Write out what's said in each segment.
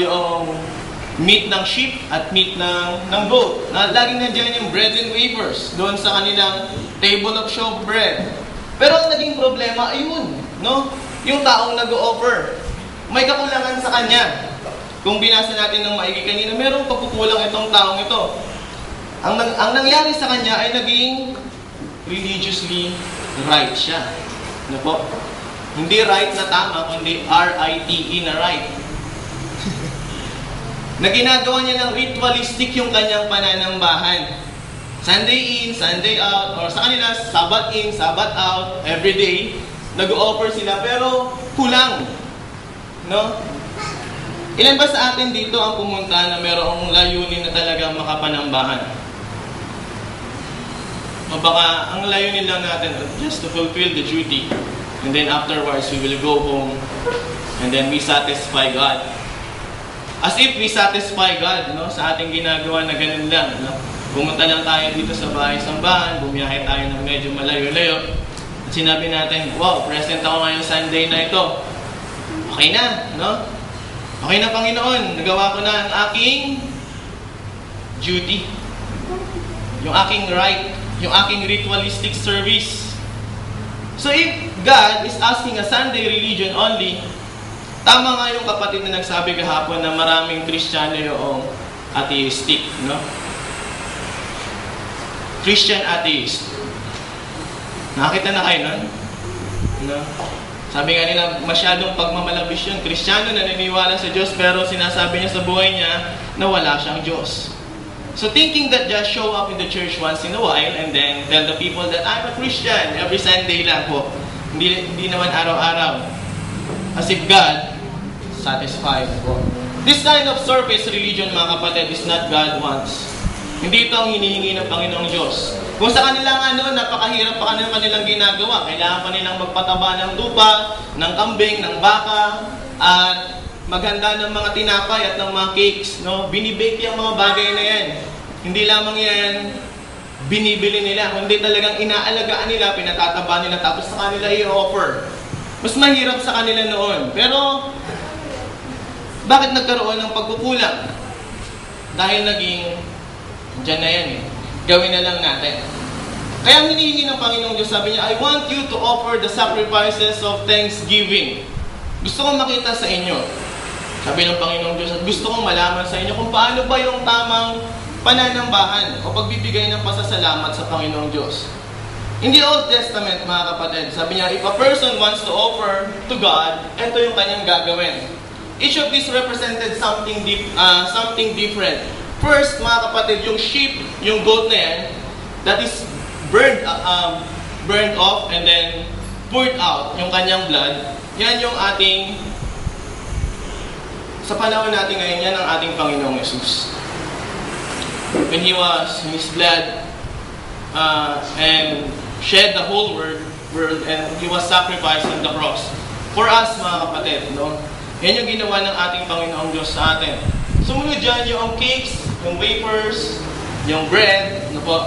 yung meat ng sheep at meat ng goat. Laging nandiyan yung bread and wafers doon sa kanilang table of showbread. Pero ang naging problema, ayun, no? Yung taong nag-o-offer. May kakulangan sa kanya. Kung binasa natin ng maigi kanina, merong pagkukulang itong taong ito. Ang nangyari sa kanya ay naging religiously right siya. Ano po? Hindi right na tama, kundi R-I-T-E na right. Na ginagawa niya ng ritualistic yung kanyang pananambahan. Sunday in, Sunday out, or sa kanila, Sabbath in, Sabbath out, every day, nag-o-offer sila, pero kulang. No? Ilan ba sa atin dito ang pumunta na merong layunin na talagang makapanambahan? O baka ang layunin lang natin, just to fulfill the duty. And then afterwards, we will go home. And then we satisfy God. As if we satisfy God, no? Sa ating ginagawa na ganun lang. No? Pumunta lang tayo dito sa bahay-sambahan, bumiyahe tayo ng medyo malayo-layo. At sinabi natin, wow, present ako ngayong Sunday na ito. Okay na, no? Okay na, Panginoon, nagawa ko na ang aking duty. Yung aking right, yung aking ritualistic service. So if God is asking a Sunday religion only, tama nga yung kapatid na nagsabi kahapon na maraming Kristiyano yung atheistic, no? Christian atheist. Nakakita na kayo nun? No? Sabi nga nila, masyadong pagmamalabis yun. Kristiyano na naniniwala sa Diyos, pero sinasabi niya sa buhay niya na wala siyang Diyos. So thinking that just show up in the church once in a while and then tell the people that I'm a Christian every Sunday lang po. Hindi naman araw-araw. As if God satisfied po. This kind of surface religion, mga kapatid, is not God wants. Hindi ito ang hinihingi ng Panginoong Diyos. Kung sa kanilang napakahirap pa kanilang ginagawa. Kailangan pa nilang magpataba ng lupa, ng kambing, ng baka, at maghanda ng mga tinapay at ng mga cakes. No? Binibake yung mga bagay na yan. Hindi lamang yan binibili nila, kundi talagang inaalagaan nila, pinatataba nila, tapos sa kanila i-offer. Mas mahirap sa kanila noon. Pero, bakit nagkaroon ng pagkukulang? Dahil naging, dyan na yan eh. Gawin na lang natin. Kaya ang hinihingi ng Panginoong Diyos, sabi niya, I want you to offer the sacrifices of thanksgiving. Gusto kong makita sa inyo. Sabi ng Panginoong Diyos, at gusto kong malaman sa inyo kung paano ba yung tamang pananambahan o pagbibigay ng pasasalamat sa Panginoong Diyos. In the Old Testament, mga kapatid, sabi niya, if a person wants to offer to God, ito yung kanyang gagawin. Each of these represented something different. First, mga kapatid, yung sheep, yung goat na yan, that is burned off and then poured out, yung kanyang blood, yan yung ating, sa panahon natin ngayon, yan ang ating Panginoong Jesus. When He was in His blood and shed the whole world and He was sacrificed on the cross. For us, mga kapatid, no? Yan yung ginawa ng ating Panginoong Diyos sa atin. Sumunod dyan yung cakes, yung wafers, yung bread, ano po?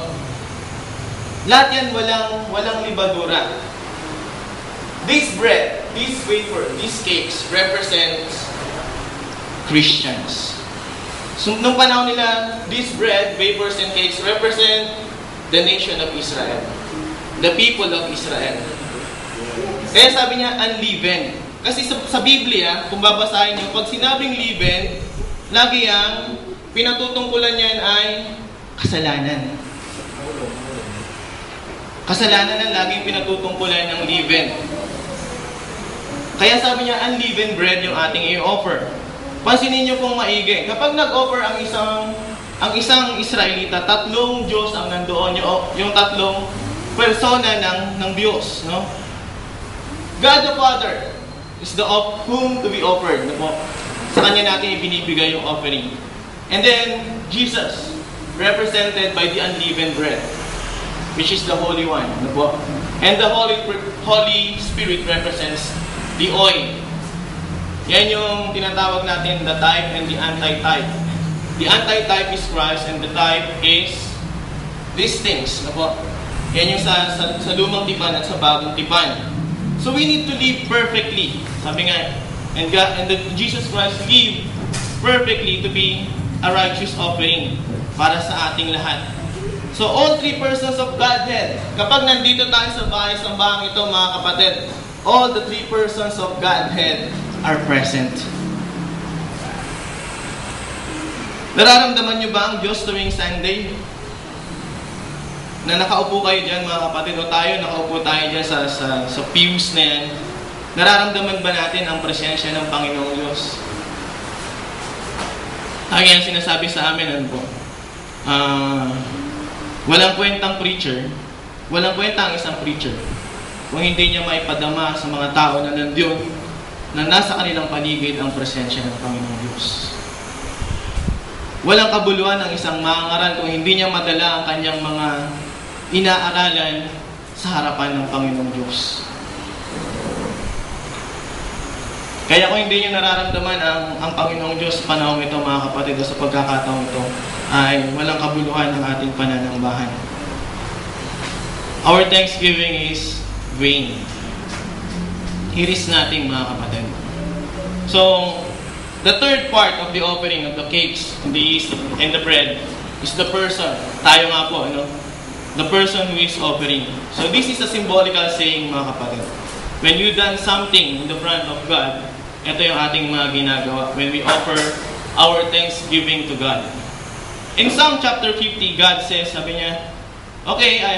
Lahat yan walang libadura. This bread, this wafer, these cakes represents Christians. So, nung panahon nila, this bread, wafers, and cakes represent the nation of Israel. The people of Israel. Kaya sabi niya, unleavened. Kasi sa Biblia, kung babasahin niyo, pag sinabing leavened, lagi ang pinatutungkulan niyan ay kasalanan. Kasalanan ang laging pinatutungkulan ng leaven. Kaya sabi niya, unleavened bread yung ating i-offer. Pansinin niyo pong maigi. Kapag nag-offer ang isang Israelita, tatlong Diyos ang nandoon, yung tatlong persona ng Diyos. No? God the Father is the of whom to be offered. No po? Sa Kanya natin ibinibigay yung offering. And then, Jesus, represented by the unleavened bread, which is the Holy One. No po? And the Holy Spirit represents the oil. Yan yung tinatawag natin, the type and the anti-type. The anti-type is Christ and the type is these things. No po? Yan yung sa lumang tipan at sa bagong tipan. So we need to live perfectly. Sabi nga, And God, and Jesus Christ lived perfectly to be a righteous offering para sa ating lahat. So all three persons of Godhead, kapag nandito tayo sa bahay-sambahang ito mga kapatid, all the three persons of Godhead are present. Nararamdaman niyo ba ang Diyos tuwing Sunday? Na nakaupo kayo dyan mga kapatid, o tayo nakaupo tayo dyan sa pews na yan. Nararamdaman ba natin ang presensya ng Panginoong Diyos? Kaya sinasabi sa amin, ano po? Walang kwentang preacher, walang kwenta ang isang preacher kung hindi niya maipadama sa mga tao na nandiyon, na nasa kanilang paligid ang presensya ng Panginoong Diyos. Walang kabuluhan ng isang mangangaral kung hindi niya madala ang kanyang mga inaaralan sa harapan ng Panginoong Diyos. Kaya kung hindi niyo nararamdaman ang Panginoong Diyos sa panahon ito mga kapatid, o sa pagkakataon ito, ay walang kabuluhan ng ating pananambahan. Our thanksgiving is vain. Iris natin mga kapatid. So, the third part of the offering of the cakes, the yeast, and the bread is the person. Tayo nga po, ano? The person who is offering. So this is a symbolical saying mga kapatid. When you done something in the front of God, ito yung ating mga ginagawa when we offer our thanksgiving to God. In Psalm chapter 50, God says, sabi niya, okay, I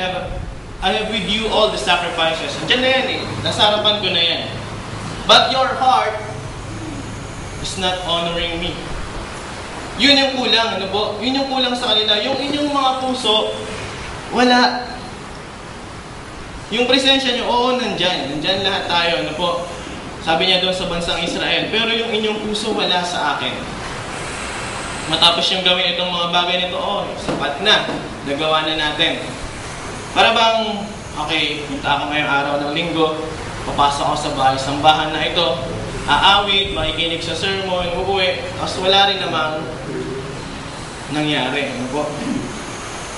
have with you all the sacrifices. Diyan na yan eh. Nasa harapan ko na yan. But your heart is not honoring me. Yun yung kulang, ano po? Yun yung kulang sa kanila. Yung inyong mga puso, wala. Yung presensya nyo, oo, nandyan. Nandyan lahat tayo, ano po? Sabi niya doon sa bansang Israel, pero yung inyong puso wala sa akin. Matapos yung gawin itong mga bagay nito, oh, sapat na. Nagawa na natin. Para bang, okay, punta ako ngayong araw ng linggo, papasok ako sa bahay-sambahan na ito, aawit, makikinig sa sermon, uuwi, tapos wala rin namang nangyari. Ano po?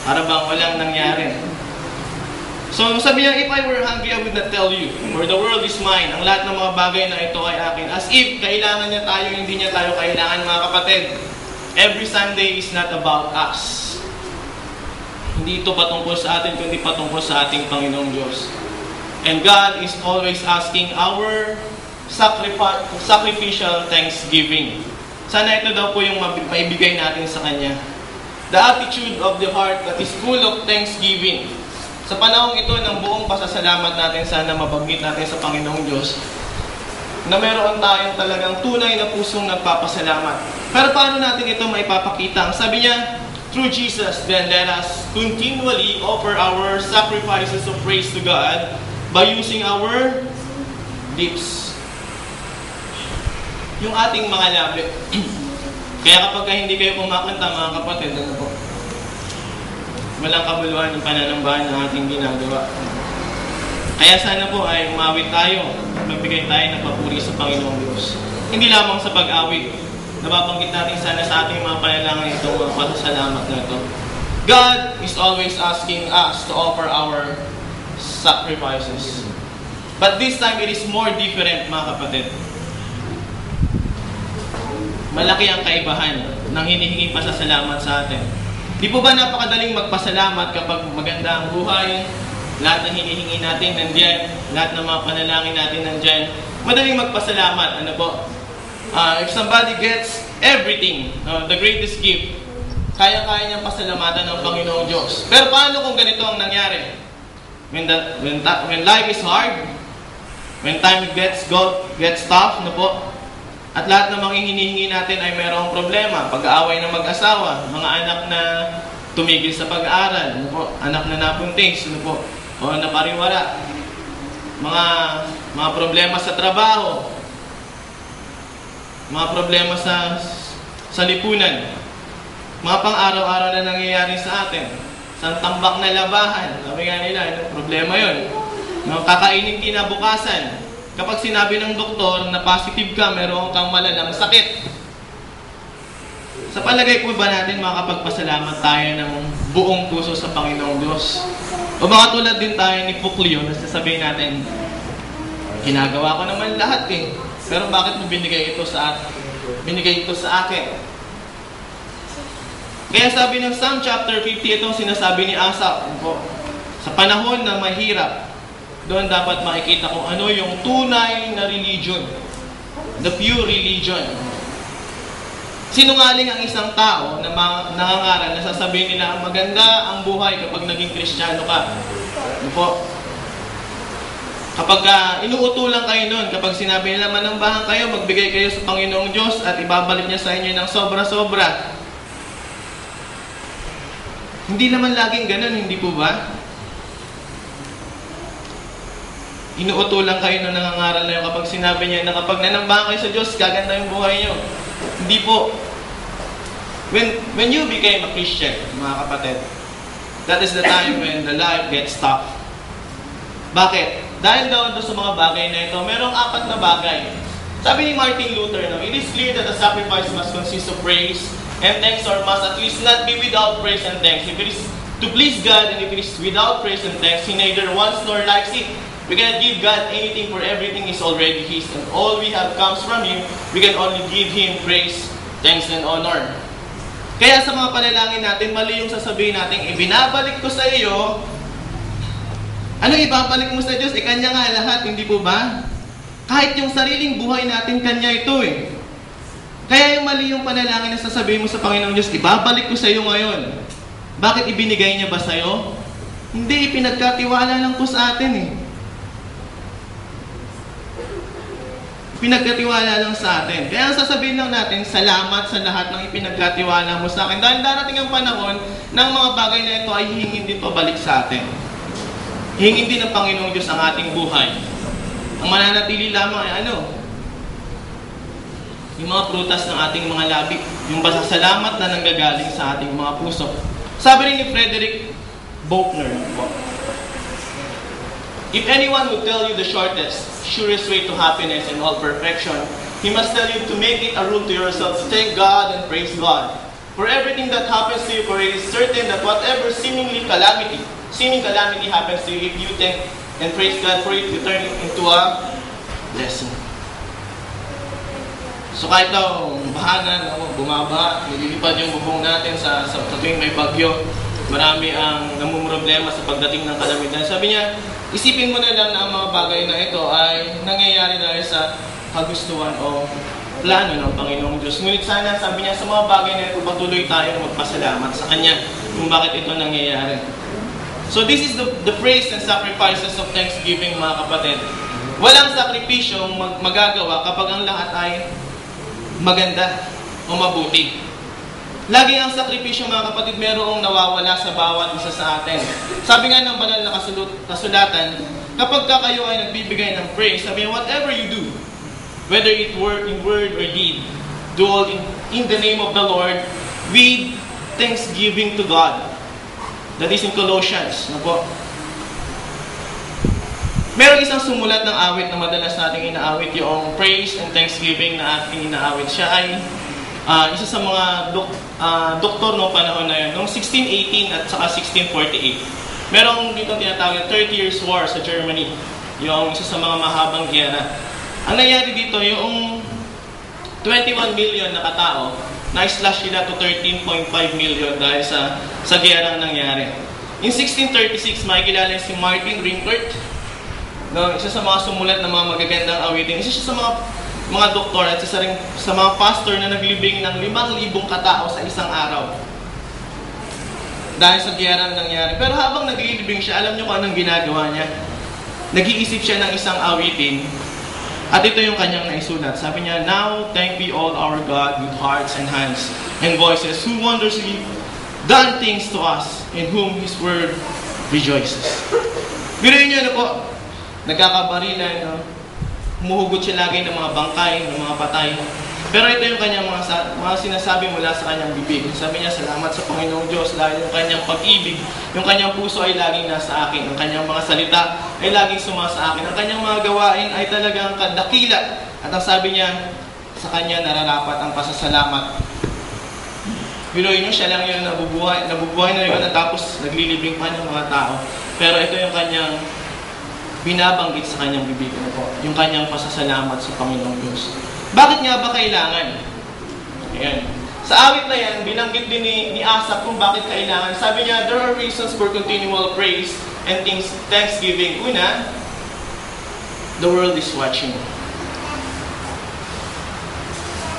Para bang walang nangyari. So, sabi niya, if I were hungry, I would not tell you. For the world is mine. Ang lahat ng mga bagay na ito ay akin. As if kailangan niya tayo, hindi niya tayo kailangan, mga kapatid. Every Sunday is not about us. Hindi ito patungkol sa atin, kundi patungkol sa ating Panginoong Diyos. And God is always asking our sacrificial thanksgiving. Sana ito daw po yung maibigay natin sa Kanya. The attitude of the heart that is full of thanksgiving. Sa panahong ito ng buong pasasalamat natin, sana mabanggit natin sa Panginoong Diyos na meron tayong talagang tunay na pusong nagpapasalamat. Pero paano natin ito maipapakita? Sabi niya, through Jesus, then let us continually offer our sacrifices of praise to God by using our lips. Yung ating mga labi. Kaya kapag hindi kayo kumakanta, mga kapatid, ano po? Walang kabuluhan ng pananambahan ng ating ginagawa. Kaya sana po ay umawit tayo, magbigay tayo ng papuri sa Panginoong Diyos. Hindi lamang sa pag-awit. Nababanggit natin sana sa ating mga panalangin itong mga pasasalamat na ito. God is always asking us to offer our sacrifices. But this time, it is more different, mga kapatid. Malaki ang kaibahan ng hinihingi pasasalamat sa atin. Di po ba napakadaling magpasalamat kapag maganda ang buhay, lahat ng hinihingi natin nandyan, lahat ng mga panalangin natin nandyan. Madaling magpasalamat, ano po? If somebody gets everything, the greatest gift, kaya-kaya niyang pasalamatan ng Panginoong Diyos. Pero paano kung ganito ang nangyari? When life is hard, when time gets tough, ano po? At lahat ng mga hinihingi natin ay mayroong problema. Pag-aaway ng mag-asawa, mga anak na tumigil sa pag-aaral, ano po? Anak na napuntis, ano po? O napariwara. Mga problema sa trabaho. Mga problema sa lipunan. Mga pang-araw-araw na nangyayari sa atin. Sa tambak na labahan. Sabi nga nila, ano? Problema yun. Kakainin kinabukasan. Kapag sinabi ng doktor na positive ka, meron kang malalang sakit. Sa palagay po ba natin makakapagpasalamat tayo ng buong puso sa Panginoong Diyos? O baka tulad din tayo ni Puklio na sasabihin natin, ginagawa ko naman lahat eh. Pero bakit mo binigay ito sa akin? Kaya sabi ng Psalm chapter 50, itong sinasabi ni Asaph, sa panahon na mahirap, doon dapat makikita kung ano yung tunay na religion. The pure religion. Sinungaling ang isang tao na nangangaral na sasabihin nila maganda ang buhay kapag naging Kristiyano ka. Ano po? Kapag inuutulan kayo nun, kapag sinabi nila manambahan kayo, magbigay kayo sa Panginoong Diyos at ibabalik niya sa inyo ng sobra-sobra. Hindi naman laging ganun, hindi po ba? Inuutulan kayo nung nangangaral na yun kapag sinabi niya na kapag nanambahan kayo sa Diyos, gaganda yung buhay niyo. Hindi po. When you became a Christian, mga kapatid, that is the time when the life gets tough. Bakit? Dahil daw sa mga bagay na ito, merong 4 na bagay. Sabi ni Martin Luther, it is clear that the sacrifice must consist of praise and thanks, or must at least not be without praise and thanks. If it is to please God and if it is without praise and thanks, He neither wants nor likes it. We cannot give God anything, for everything is already His, and all we have comes from Him. We can only give Him praise, thanks, and honor. Kaya sa mga panalangin natin, mali yung sasabihin natin, ibinabalik ko sa iyo. Ano ibabalik mo sa Diyos? Kanya nga lahat, hindi po ba? Kahit yung sariling buhay natin, Kanya ito eh. Kaya yung mali yung panalangin na sasabihin mo sa Panginoong Diyos, ibabalik ko sa iyo ngayon. Bakit ibinigay niya ba sa iyo? Hindi, pinagkatiwala lang po sa atin eh. Pinagkatiwala lang sa atin. Kaya sasabihin lang natin, salamat sa lahat ng ipinagkatiwala mo sa akin. Dahil darating ang panahon ng mga bagay na ito ay hihingin din pabalik sa atin. Hihingin din ng Panginoong Diyos ang ating buhay. Ang mananatili lamang ay ano? Yung mga prutas ng ating mga labi. Yung pasasalamat na nanggagaling sa ating mga puso. Sabi rin ni Frederick Buechner, if anyone would tell you the shortest, surest way to happiness and all perfection, he must tell you to make it a rule to yourself to thank God and praise God for everything that happens to you, for it is certain that whatever seeming calamity happens to you, if you thank and praise God for it, you turn it into a blessing. So kahit daw bahanan, bumaba, nililipad yung bubong natin sa tuwing may bagyo, marami ang namumroblema sa pagdating ng kalamidad. Sabi niya, isipin mo na lang na ang mga bagay na ito ay nangyayari dahil sa kagustuhan o plano ng Panginoong Diyos. Ngunit sana, sabi niya, sa mga bagay na ito, patuloy tayong magpasalamat sa Kanya kung bakit ito nangyayari. So this is the praise and sacrifices of thanksgiving, mga kapatid. Walang sakripisyo magagawa kapag ang lahat ay maganda o mabuti. Lagi ang sakripisyo, mga kapatid, merong nawawala sa bawat isa sa atin. Sabi nga ng banal na kasulatan, kapag kayo ay nagbibigay ng praise, sabi niya, whatever you do, whether it were in word or deed, do all in the name of the Lord, with thanksgiving to God. That is in Colossians. Merong isang sumulat ng awit na madalas nating inaawit, yung praise and thanksgiving na ating inaawit. Siya ay isa sa mga doktor noong panahon na yun, noong 1618 at saka 1648. Merong dito tinatawag 30 Years War sa Germany, yung isa sa mga mahabang giyera. Ang nangyari dito, yung 21 million na katao, na-slash sila to 13.5 million dahil sa giyerang nangyari. In 1636, makikilala si Martin Rinkert, no, isa sa mga sumulat ng mga magagandang awitin. Isa siya sa mga doktor at isa rin sa mga pastor na naglibing ng 5,000 katao sa isang araw. Dahil sa giyerang nangyari. Pero habang naglilibing siya, alam niyo kung anong ginagawa niya? Nag-iisip siya ng isang awitin. At ito yung kanyang naisulat. Sabi niya, now thank we all our God with hearts and hands and voices, who wondrously done things to us, in whom His word rejoices. Biruin niyo, ano po? Nagkakabarilan, no? Humuhugot siya lagi ng mga bangkay, ng mga patay. Pero ito yung kanyang mga sinasabi mula sa kanyang bibig. Sabi niya, salamat sa Panginoong Diyos dahil yung kanyang pag-ibig, yung kanyang puso ay laging nasa akin. Ang kanyang mga salita ay laging sumasa akin. Ang kanyang mga gawain ay talagang kadakila. At ang sabi niya, sa kanya nararapat ang pasasalamat. Biruin niyo, siya lang yung nabubuhay na yun at tapos naglilibing pa ng mga tao. Pero ito yung kanyang binabanggit sa kanyang bibig po, yung kanyang pasasalamat sa Panginoong Diyos. Bakit nga ba kailangan? Ayan. Sa awit na yan, binanggit din ni Asaph kung bakit kailangan. Sabi niya, there are reasons for continual praise and thanksgiving. Una, the world is watching.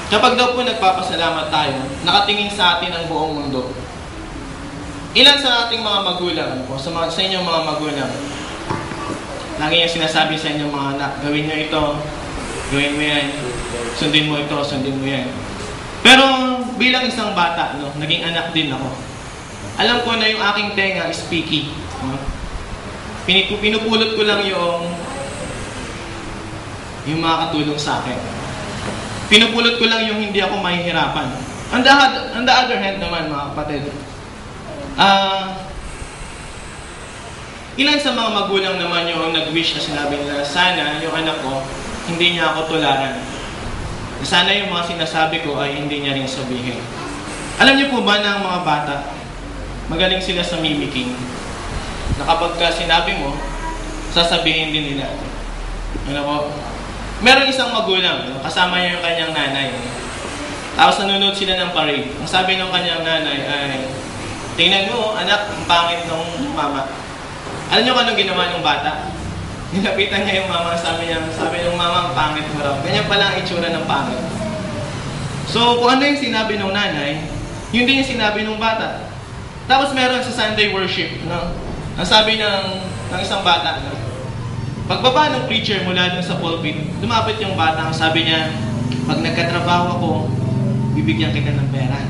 Kapag daw po nagpapasalamat tayo, nakatingin sa atin ang buong mundo. Ilan sa ating mga magulang, sa inyong mga magulang, lagi niya sinasabi sa inyong mga anak, gawin niyo ito, gawin mo yan, sundin mo ito, sundin mo yan. Pero bilang isang bata, naging anak din ako. Alam ko na yung aking tenga is picky. Pinupulot ko lang yung mga katulong sa akin. Pinupulot ko lang yung hindi ako mahihirapan. On the other hand naman, mga kapatid, ilan sa mga magulang naman yung nag-wish na sinabi nila, sana yung anak ko, hindi niya ako tularan. Sana yung mga sinasabi ko ay hindi niya rin sabihin. Alam niyo po ba na ang mga bata, magaling sila sa mimicking, na kapag sinabi mo, sasabihin din nila. Ano po? Meron isang magulang, kasama niya yung kanyang nanay. Tapos nanonood sila ng parade. Ang sabi ng kanyang nanay ay, tingnan mo, anak, ang pangit ng mama. Alam niyo kung anong ginawa ng bata? Nilapitan niya yung mama, sabi ng mama, ang pangit mo raw. Ganyan pala ang itsura ng pangit. So, kung ano yung sinabi ng nanay, yun din yung sinabi ng bata. Tapos meron sa Sunday worship, ang sabi ng isang bata, pagbaba ng preacher mula dun sa pulpit, lumapit yung bata, ang sabi niya, pag nagkatrabaho ako, bibigyan kita ng pera.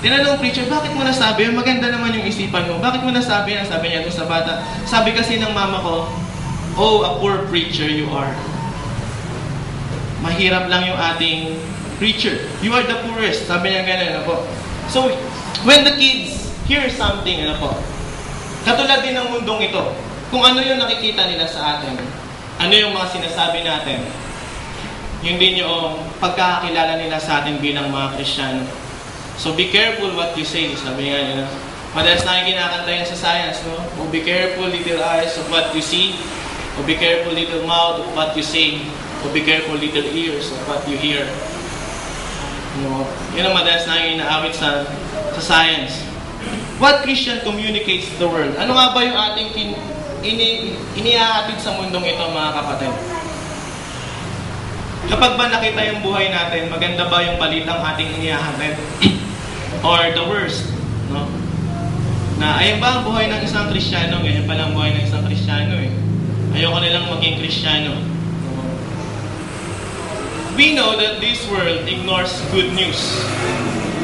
Tinanong preacher, bakit mo nasabi? Maganda naman yung isipan mo. Bakit mo nasabi? Ang sabi niya doon sa bata. Sabi kasi ng mama ko, oh, a poor preacher you are. Mahirap lang yung ating preacher. You are the poorest. Sabi niya ganun, po. So, when the kids hear something, katulad din ng mundong ito, kung ano yung nakikita nila sa atin, ano yung mga sinasabi natin, yun din yung pagkakakilala nila sa atin bilang mga Kristiyano. So be careful what you say, sabi nga, madalas na kinakanta yan sa science, no? Oh, be careful little eyes of what you see, oh, be careful little mouth of what you say, oh, be careful little ears of what you hear. Yun ang madalas na inaawit sa science. What Christian communicates to the world? Ano nga ba yung ating inihahatid sa mundong ito, mga kapatid? Kapag ba nakita yung buhay natin, maganda ba yung balitang ating inihahatid? Or the worst, no? Na ayan ba ang buhay ng isang Kristiyano? Ganyan pala ang buhay ng isang Kristiyano eh. Ayoko nilang maging Kristiyano. We know that this world ignores good news.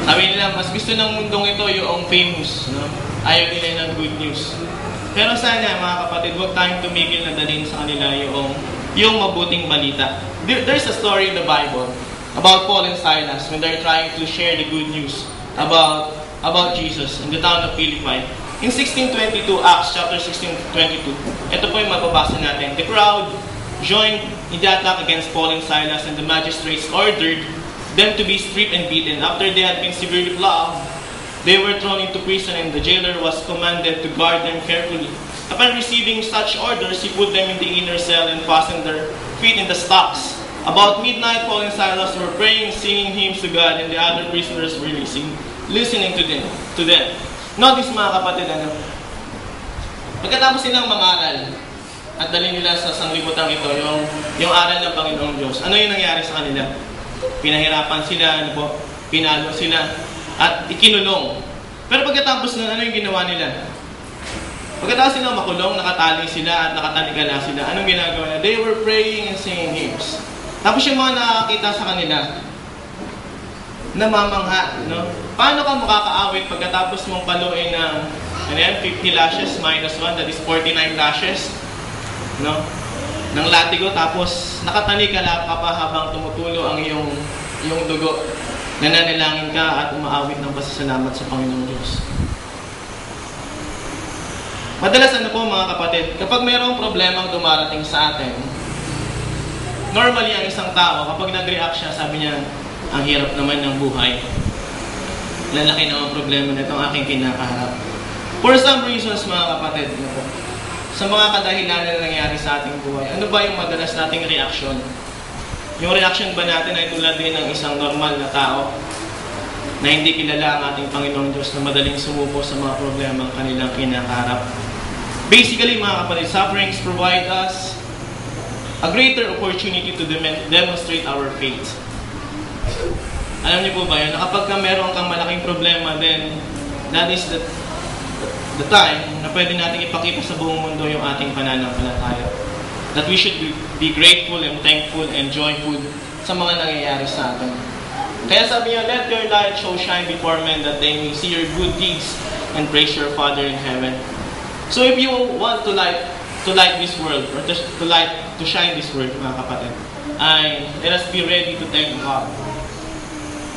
Sabi nila, mas gusto ng mundong ito yung famous, no? Ayaw nila ng good news. Pero sana, mga kapatid, huwag tayong tumigil na dalhin sa kanila yung mabuting balita. There's a story in the Bible about Paul and Silas when they're trying to share the good news about Jesus in the town of Philippi. In 1622, Acts chapter 16:22, ito po yung mababasa natin. The crowd joined in the attack against Paul and Silas, and the magistrates ordered them to be stripped and beaten. After they had been severely flogged, they were thrown into prison, and the jailer was commanded to guard them carefully. Upon receiving such orders, he put them in the inner cell and fastened their feet in the stocks. About midnight, Paul and Silas were praying, singing hymns to God, and the other prisoners were listening to them. Notice, mga kapatid, pagkatapos nilang mangaral at dali nila sa sanglibutan ito, yung aral ng Panginoong Diyos, ano yung nangyari sa kanila? Pinahirapan sila, pinalo sila, at ikinulong. Pero pagkatapos na, ano yung ginawa nila? Pagkatapos silang makulong, nakatali sila at nakataligala sila, anong ginagawa nila? They were praying and singing hymns. Tapos yung mga nakakita sa kanila, namamangha, no? Paano ka makakaawit pagkatapos mong paluin ng 50 lashes minus 1, that is 49 lashes, no? Ng latigo, tapos nakatali ka pa habang tumutulo ang iyong dugo. Nananalangin ka at umaawit ng pasasalamat sa Panginoong Diyos. Madalas po, mga kapatid, kapag mayroong problemang dumarating sa atin, normally ang isang tao, kapag nag-react siya, sabi niya, ang hirap naman ng buhay. Lalaki na ang problema na itong aking kinakaharap. For some reasons, mga kapatid, sa mga kadahilanan na nangyari sa ating buhay, ano ba yung madalas nating reaksyon? Yung reaction ba natin ay tulad din ng isang normal na tao na hindi kilala ang ating Panginoong Diyos na madaling sumuko sa mga problema ang kanilang kinakaharap? Basically, mga kapatid, sufferings provide us a greater opportunity to demonstrate our faith. Alam niyo po ba yun? Na kapag meron kang malaking problema, then that is the time na pwede natin ipakita sa buong mundo yung ating pananampalataya. That we should be grateful and thankful and joyful sa mga nangyayari sa atin. Kaya sabi niya, let your light so shine before men that they may see your good deeds and praise your Father in heaven. So if you want to light this world, or to shine this world, mga kapatid, let us be ready to thank God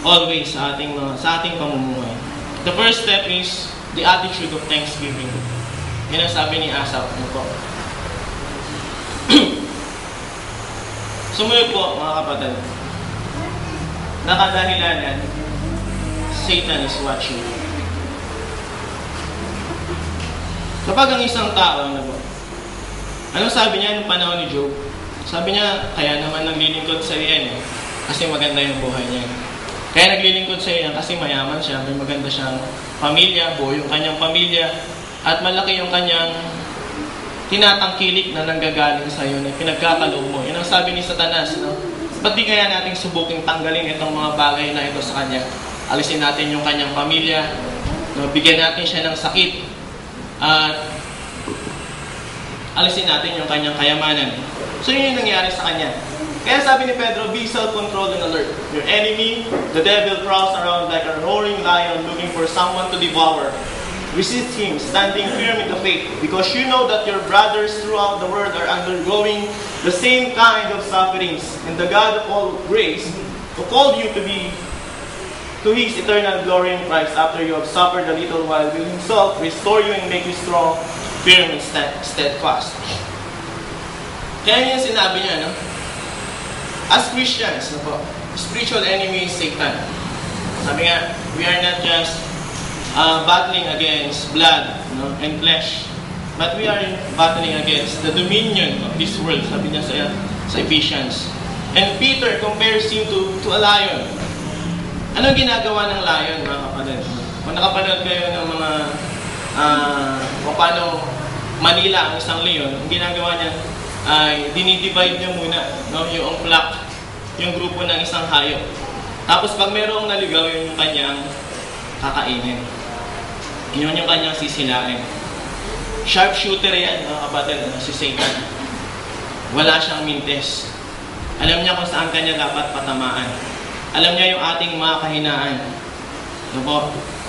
always sa ating pamumuhay. The first step is the attitude of thanksgiving. Yan ang sabi ni Asaph. Sumunod po, mga kapatid. Nakadahilanan, Satan is watching. Kapag ang isang tao, anong sabi niya nung panahon ni Job? Sabi niya, kaya naman naglilingkod sa iyan kasi maganda yung buhay niya. Kaya naglilingkod sa iyan kasi mayaman siya, may maganda siyang pamilya, buo yung kanyang pamilya, at malaki yung kanyang tinatangkilik na nanggagaling sa iyo, na pinagkakaloob mo. Yun ang sabi ni Satanas, no? Ba't di kaya nating subuking tanggalin itong mga bagay na ito sa kanya? Alisin natin yung kanyang pamilya, no? Bigyan natin siya ng sakit, at alisin natin yung kanyang kayamanan. So yun yung nangyari sa kanya. Kaya sabi ni Pedro, be self-controlled and alert. Your enemy, the devil, prowls around like a roaring lion looking for someone to devour. Resist him, standing firm in the faith, because you know that your brothers throughout the world are undergoing the same kind of sufferings. And the God of all grace, who called you to His eternal glory in Christ after you have suffered a little while, will Himself restore you and make you strong, firm, and steadfast. Kaya yung sinabi niya, no? As Christians, spiritual enemy is Satan. Sabi nga, we are not just battling against blood, and flesh, but we are battling against the dominion of this world, sabi niya sa Ephesians. And Peter compares him to a lion. Anong ginagawa ng lion, mga kapatid? Kung nakapanood kayo ng mga paano Manila ang isang leon, ang ginagawa niya ay dinidivide niya muna, yung flock, yung grupo ng isang hayop. Tapos pag merong naligaw, yun yung kanyang kakainin. Yun yung kanyang sisilain. Sharpshooter yan, mga kapatid, si Satan. Wala siyang mintes. Alam niya kung saan kanya dapat patamaan. Alam niya yung ating mga kahinaan.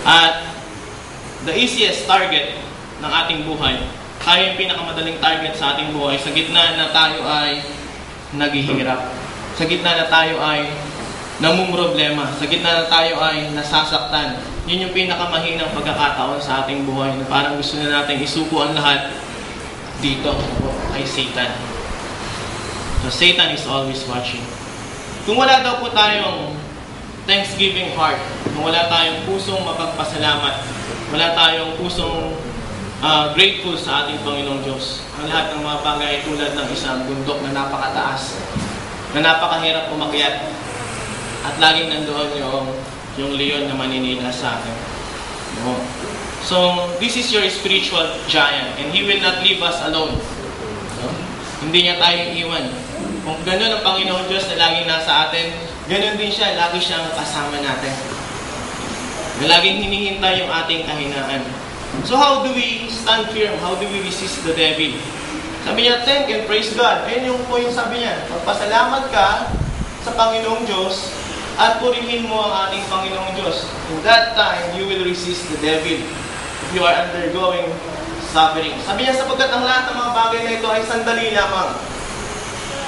At the easiest target ng ating buhay, kaya yung pinakamadaling target sa ating buhay, sa gitna na tayo ay naghihirap, sa gitna na tayo ay namumroblema, sa gitna na tayo ay nasasaktan, yun yung pinakamahinang pagkakataon sa ating buhay na parang gusto na natin isuko ang lahat dito kay Satan. So Satan is always watching. Kung wala daw po tayong thanksgiving heart, kung wala tayong pusong mapagpasalamat, wala tayong pusong grateful sa ating Panginoong Diyos, ang lahat ng mga bagay ay tulad ng isang bundok na napakataas, na napakahirap umakyat, at laging nandoon yung leon na maninila sa atin. So, this is your spiritual giant, and He will not leave us alone. Hindi niya tayo iwan. Kung gano'n ang Panginoong Diyos na laging nasa atin, gano'n din siya, lagi siyang kasama natin. Na laging hinihintay yung ating kahinaan. So how do we stand firm? How do we resist the devil? Sabi niya, thank and praise God. Ayun yung point sabi niya. Magpasalamat ka sa Panginoong Diyos at purihin mo ang ating Panginoong Diyos. In that time, you will resist the devil if you are undergoing suffering. Sabi niya, sapagkat ang lahat ng mga bagay na ito ay sandali lamang.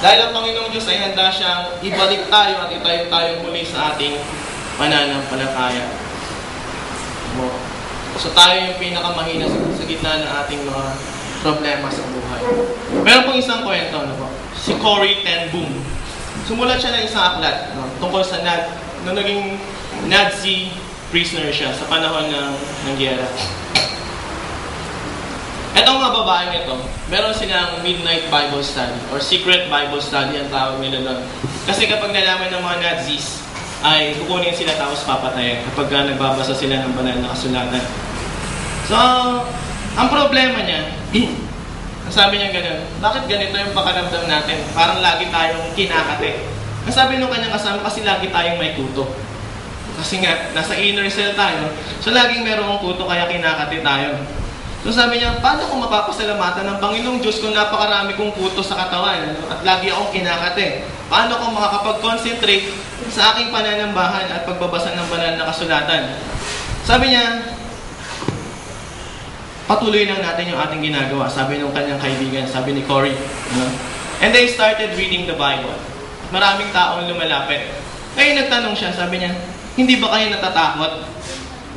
Dahil ang Panginoong Diyos ay handa siyang ibalik tayo at itayo tayo muli sa ating pananampalataya. So tayo yung pinakamahina sa gitna ng ating mga problema sa buhay. Meron pong isang kwento, si Corrie ten Boom. Sumulat siya ng isang aklat tungkol sa nung naging Nazi prisoner siya sa panahon ng giyera. Etong mga babaeng ito, meron silang midnight Bible study or secret Bible study ang tawag nila doon. Kasi kapag nalaman ng mga Nazis, ay kukunin sila tapos papatayin kapag nagbabasa sila ng banal na kasulatan. So, ang problema niya, sabi niya ganun, bakit ganito yung pakaramdam natin? Parang lagi tayong kinakate. Ang sabi nung kanyang kasama, kasi lagi tayong may kuto. Kasi nga, nasa inner cell tayo, so laging merong kuto kaya kinakate tayo. So sabi niya, paano ko mapapasalamatan ng Panginoong Diyos kung napakarami kong kuto sa katawan at lagi akong kinakate? Paano ko makakapag-concentrate sa aking pananambahan at pagbabasa ng banal na kasulatan? Sabi niya, patuloy lang natin yung ating ginagawa. Sabi ng kanyang kaibigan, sabi ni Cory. And they started reading the Bible. Maraming taong lumalapit. Ngayon nagtanong siya, sabi niya, hindi ba kayo natatakot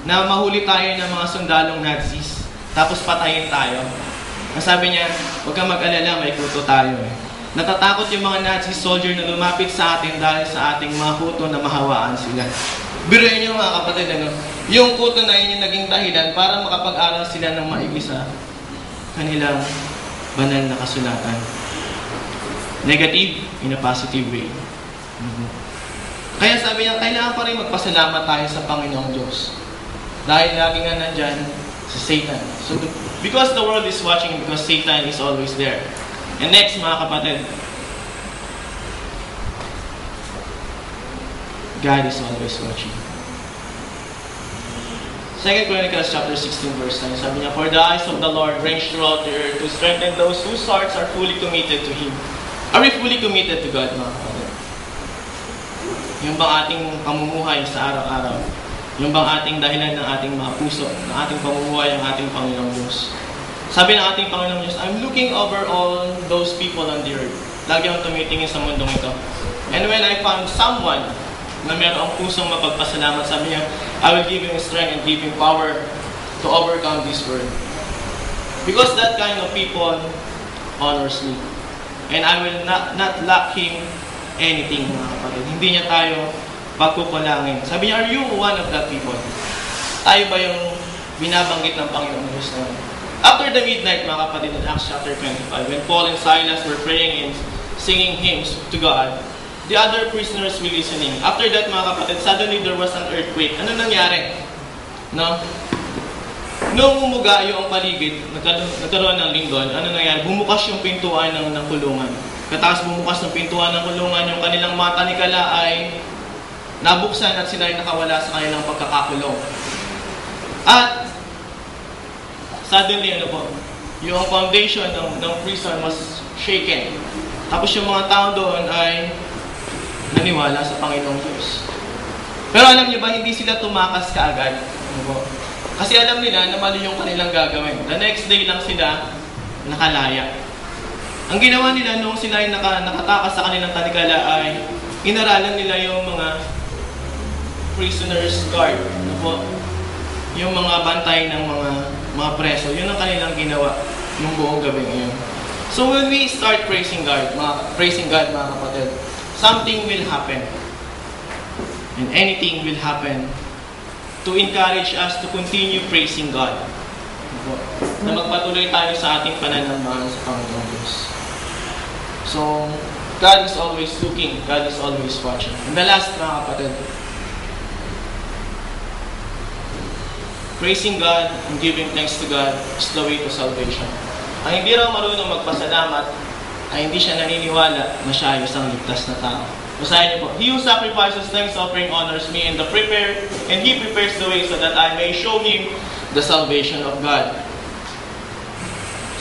na mahuli tayo ng mga sundalong Nazis? Tapos patayin tayo. Ang sabi niya, huwag kang mag-alala, may kuto tayo eh. Natatakot yung mga Nazi soldier na lumapit sa atin dahil sa ating mga kuto na mahawaan sila. Biruin niyo mga kapatid, yung kuto na yun yung naging dahilan para makapag-aral sila ng maigi sa kanilang banal na kasulatan. Negative in a positive way. Kaya sabi niya, kailangan pa rin magpasalamat tayo sa Panginoong Diyos. Dahil lagi nga nandyan si Satan. So, because the world is watching, because Satan is always there. And next, mga kapatid, God is always watching. 2 Chronicles chapter 16 verse 9, sabi niya, for the eyes of the Lord range throughout the earth to strengthen those whose hearts are fully committed to Him. Are we fully committed to God, mga kapatid? Yung bang ating pamumuhay sa araw-araw? Yung bang ating dahilan ng ating mga puso, ng ating pamumuhay ang ating Panginoong Diyos? Sabi ng ating Panginoong Diyos, I'm looking over all those people on the earth. Lagi akong tumitingin sa mundong ito. And when I found someone na mayroong pusong mapagpasalamat, sabi niya, I will give him strength and give him power to overcome this world. Because that kind of people honors me. And I will not lack him anything, mga kapatid. Hindi niya tayo pagkukulangin. Sabi niya, are you one of that people? Tayo ba yung binabanggit ng Panginoong Diyos na? After the midnight, mga kapatid, in Acts chapter 25, when Paul and Silas were praying and singing hymns to God, the other prisoners were listening. After that, mga kapatid, suddenly there was an earthquake. Ano nangyari? No? Noong umuga yung paligid, nagkaroon ng lindol, ano nangyari? Bumukas yung pintuan ng kulungan. Katapos bumukas ng pintuan ng kulungan, yung kanilang mga tanikala ay nabuksan at sila ay nakawala sa kanilang pagkakakulong. At suddenly, yung foundation ng prison was shaken. Tapos yung mga tao doon ay naniwala sa Panginoong Diyos. Pero alam niyo ba, hindi sila tumakas kaagad. Kasi alam nila na mali yung kanilang gagawin. The next day lang sila nakalaya. Ang ginawa nila noong sila ay nakatakas sa kanilang tanikala ay inaralan nila yung mga prisoners guard. Yung mga bantay ng mga preso. Yun ang kanilang ginawa nung buong gabi ngayon. So when we start praising God, mga kapatid, something will happen. And anything will happen to encourage us to continue praising God. Na magpatuloy tayo sa ating pananambahan sa Panginoong Diyos. So, God is always looking. God is always watching. And the last, mga kapatid, praising God and giving thanks to God is the way to salvation. Ang hindi raw marunong magpasalamat ay hindi siya naniniwala na siya ay isang ligtas na tao. Basahin niyo po, He who sacrifices thanks offering honors me, and He prepares the way so that I may show him the salvation of God.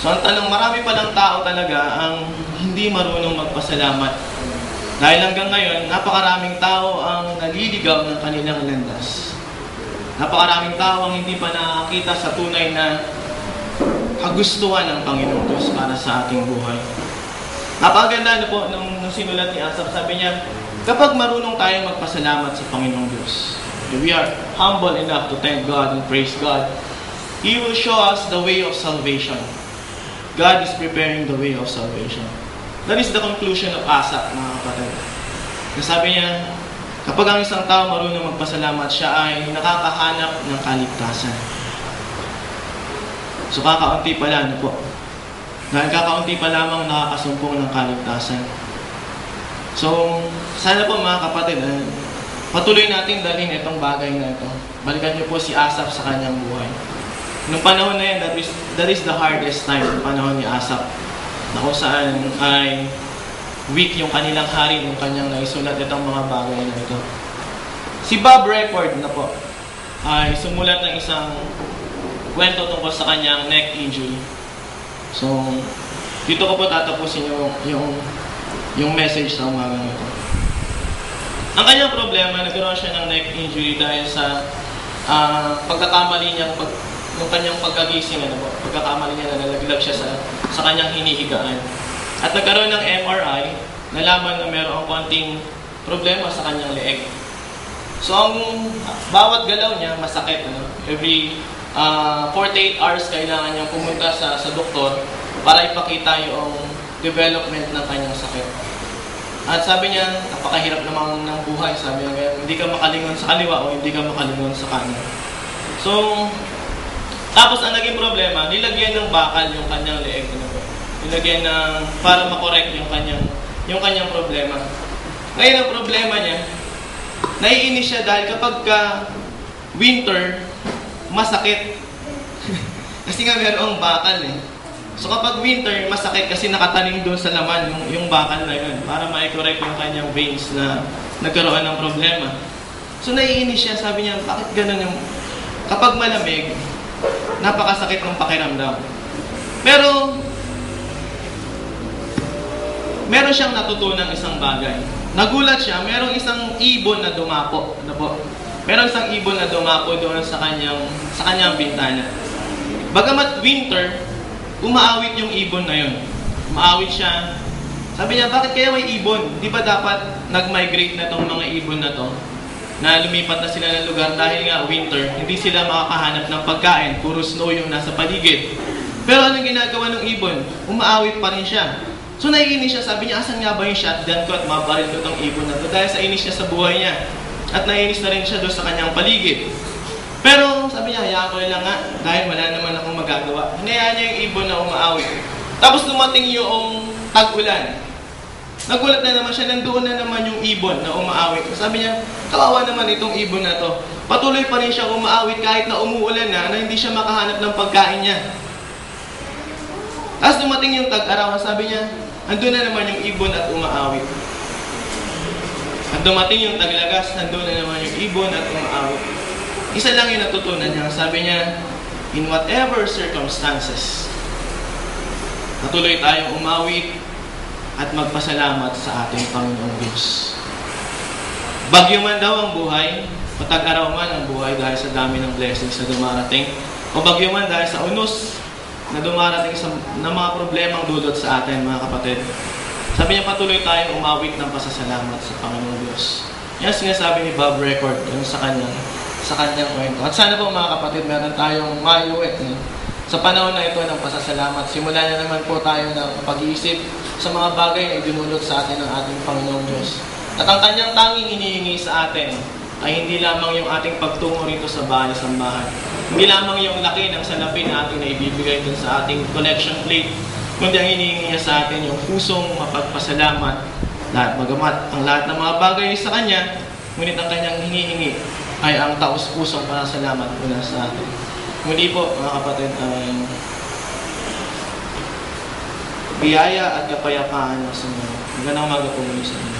So ang tanong, marami palang tao talaga ang hindi marunong magpasalamat. Dahil hanggang ngayon, napakaraming tao ang naliligaw ng kanilang landas. Napakaraming tao ang hindi pa nakakita sa tunay na kagustuhan ng Panginoong Diyos para sa ating buhay. Napakaganda po nung sinulat ni Asaph, sabi niya, kapag marunong tayong magpasalamat sa Panginoong Diyos, we are humble enough to thank God and praise God, He will show us the way of salvation. God is preparing the way of salvation. That is the conclusion of Asaph, mga kapatid. Sabi niya, kapag ang isang tao marunong magpasalamat, siya ay nakakahanap ng kaligtasan. So kakaunti pala, ano po? Dahil kakaunti pa lamang nakakasumpong ng kaligtasan. So, sana po mga kapatid, patuloy natin dalhin itong bagay na ito. Balikan niyo po si Asaph sa kanyang buhay. Noong panahon na yan, that is the hardest time, yung panahon ni Asaph, na kung saan ay weak yung kanilang hari nung kanyang naisulat itong mga bagay na ito. Si Bob Record na po ay sumulat ng isang kwento tungkol sa kanyang neck injury. So, dito ko po tatapusin yung message sa umagang ito. Ang kanyang problema, nagkaroon siya ng neck injury dahil sa pagkakamali niyang nung kanyang pagkagising, pagkakamali niya na nalaglag siya sa kanyang hinihigaan. At nagkaroon ng MRI, nalaman na mayroong konting problema sa kanyang leeg. So, ang bawat galaw niya masakit. Every 48 hours kailangan niyang pumunta sa doktor para ipakita yung development ng kanyang sakit. At sabi niya, napakahirap naman ng buhay. Sabi niya, hindi ka makalingon sa kaliwa o hindi ka makalingon sa kanan. So, tapos ang naging problema, nilagyan ng bakal yung kanyang leeg. Nilagyan ng, para makorek yung kanyang problema. Ngayon ang problema niya, naiinis siya dahil kapag winter, masakit. Kasi nga merong bakal eh. So kapag winter, masakit kasi nakatanim doon sa laman yung bakal na yun para ma-correct yung kanyang veins na nagkaroon ng problema. So naiinis siya, sabi niya, bakit ganun yung... Kapag malamig, napakasakit ng pakiramdam. Pero, meron siyang natutunang isang bagay. Nagulat siya, merong isang ibon na dumapo. Ano po? Meron isang ibon na dumapo doon sa kanyang bintana. Bagamat winter, umaawit yung ibon na yun. Umaawit siya. Sabi niya, bakit kaya may ibon? Di ba dapat nag-migrate na tong mga ibon na to? Na lumipat na sila ng lugar dahil nga winter, hindi sila makakahanap ng pagkain. Puro snow yung nasa paligid. Pero anong ginagawa ng ibon? Umaawit pa rin siya. So naiinis siya, sabi niya, asan nga ba yung shotgun ko at mabaril ko tong ibon na to? Dahil sa inis niya sa buhay niya. At naiinis na rin siya doon sa kanyang paligid. Pero sabi niya, hayaan ko lang nga, dahil wala naman akong magagawa. Hinayaan niya yung ibon na umaawit. Tapos dumating yung tag-ulan. Nagulat na naman siya, nandoon na naman yung ibon na umaawit. Sabi niya, kawawa naman itong ibon na to. Patuloy pa rin siya umaawit kahit na umuulan na hindi siya makahanap ng pagkain niya. Tapos dumating yung tag-araw, sabi niya, andun na naman yung ibon at umaawit. At dumating yung taglagas, andun na naman yung ibon at umaawit. Isa lang yung natutunan niya. Sabi niya, in whatever circumstances, patuloy tayong umawit at magpasalamat sa ating Panginoong Diyos. Bagyo man daw ang buhay, o tag-araw man ang buhay dahil sa dami ng blessings na dumarating, o bagyo man dahil sa unos na dumarating na mga problemang dudot sa atin, mga kapatid. Sabi niya, patuloy tayong umawit ng pasasalamat sa Panginoong Diyos. Yan sinasabi ni Bob Record yung sa kanyang kwento. At sana po mga kapatid, meron tayong maiuwit sa panahon na ito ng pasasalamat. Simulan na naman po tayo ng pag-iisip sa mga bagay na idinulot sa atin ng ating Panginoong Diyos. At ang kanyang tanging hinihingi sa atin ay hindi lamang yung ating pagtungo rito sa bahay-sambahan. Hindi lamang yung laki ng salapi na ating naibibigay dun sa ating collection plate, kundi ang hinihingi niya sa atin yung pusong mapagpasalamat. Magamat ang lahat ng mga bagay sa Kanya, ngunit ang Kanyang hinihingi ay ang taos-pusong pasalamat mula sa atin. Muli po, mga kapatid, biyaya at kapayapaan sa mga. Magandang umaga po muli sa inyo.